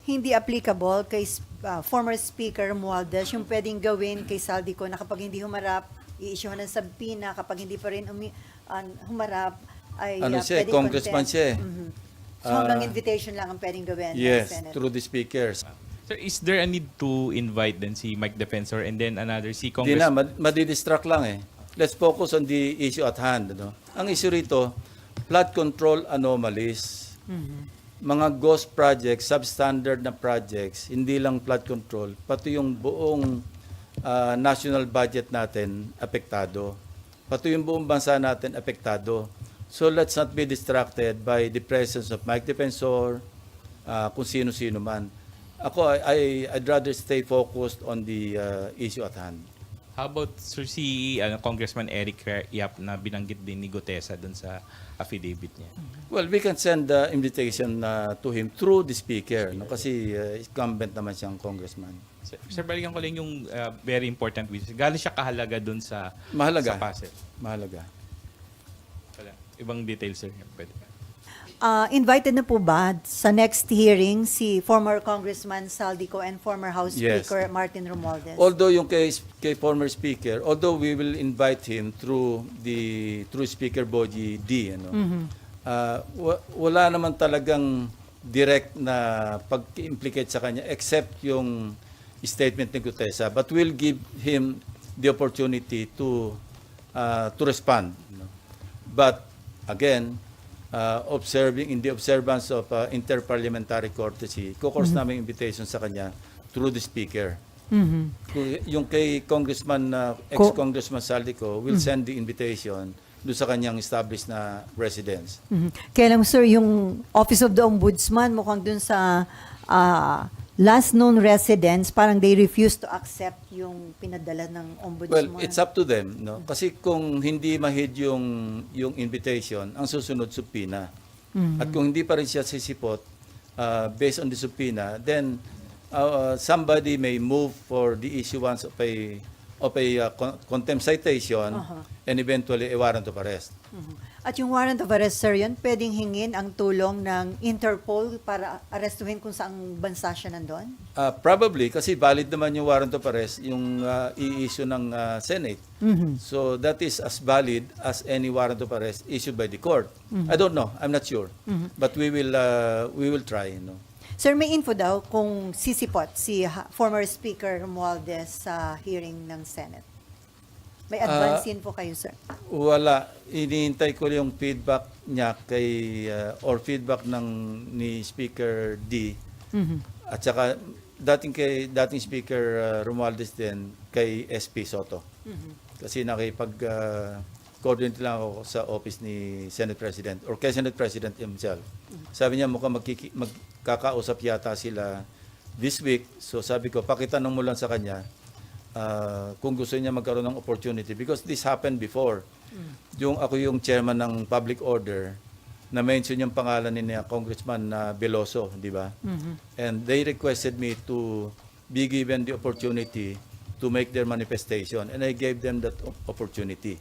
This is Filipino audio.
hindi applicable kay former Speaker Romualdez, yung pwedeng gawin kay Saldico na kapag hindi humarap, i-issue ng subpoena, kapag hindi pa rin humarap, ay Ano siya, pwedeng congressman contempt. siya eh. So hanggang invitation lang ang pwedeng gawin ng Yes, Senate. through the speakers. Sir, is there a need to invite then si Mike Defensor and then another si Hindi na, Congress? madidistract lang eh. Let's focus on the issue at hand. No? Ang issue rito, flood control anomalies. Mga ghost projects, substandard na projects, hindi lang flood control, pati yung buong national budget natin apektado. Pati yung buong bansa natin apektado. So let's not be distracted by the presence of Mike Defensor, kung sino-sino man. Ako, I'd rather stay focused on the issue at hand. How about sir, si Congressman Eric Yap na binanggit din ni Gutesa dun sa affidavit niya? Well, we can send the invitation to him through the speaker, no? Kasi incumbent naman siyang congressman. Sir, balikan ko lang yung very important witness. Galing siya kahalaga dun sa Mahalaga. sa Pasig. Mahalaga. Wala. Ibang details, sir. Pwede. Invited na po ba sa next hearing si former Congressman Saldico and former House Yes. Speaker Martin Romualdez? Although yung kay former speaker, although we will invite him through Speaker Boji D, ano. Wala naman talagang direct na pag-implicate sa kanya except yung statement ni Gutesa, but we'll give him the opportunity to respond, no? But again, observing in the observance of interparliamentary courtesy, kukurs namin invitation sa kanya through the speaker. Yung kay Congressman, ex-Congressman Saldico, will send the invitation doon sa kanyang established na residence. Kaya lang sir, yung Office of the Ombudsman mukhang dun sa last known residence, parang they refuse to accept yung pinadala ng Ombudsman. Well, it's up to them, no? Kasi kung hindi mahid yung invitation, ang susunod subpoena. At kung hindi pa rin siya sisipot based on the subpoena, then somebody may move for the issuance of a contempt citation and eventually a warrant of arrest. At yung warrant of arrest, sir, yun, pwedeng hingin ang tulong ng Interpol para arestuhin kung saang bansa siya nandun? Probably, kasi valid naman yung warrant of arrest, yung i-issue ng Senate. So that is as valid as any warrant of arrest issued by the court. I don't know, I'm not sure. But we will try. No? Sir, may info daw kung sisipot si former Speaker Romualdez sa hearing ng Senate. May advance info kayo, sir? Wala. Iniintay ko yung feedback niya or feedback ni Speaker D. At saka dating Speaker Romualdez din kay SP Soto. Kasi nakipag-coordinate lang ako sa office ni Senate President or kay Senate President himself. Sabi niya mukhang magkakausap yata sila this week. So sabi ko, pakitanong mo lang sa kanya kung gusto niya magkaroon ng opportunity because this happened before. Ako yung chairman ng public order na mention yung pangalan ni Congressman Veloso, di ba? And they requested me to be given the opportunity to make their manifestation and I gave them that opportunity.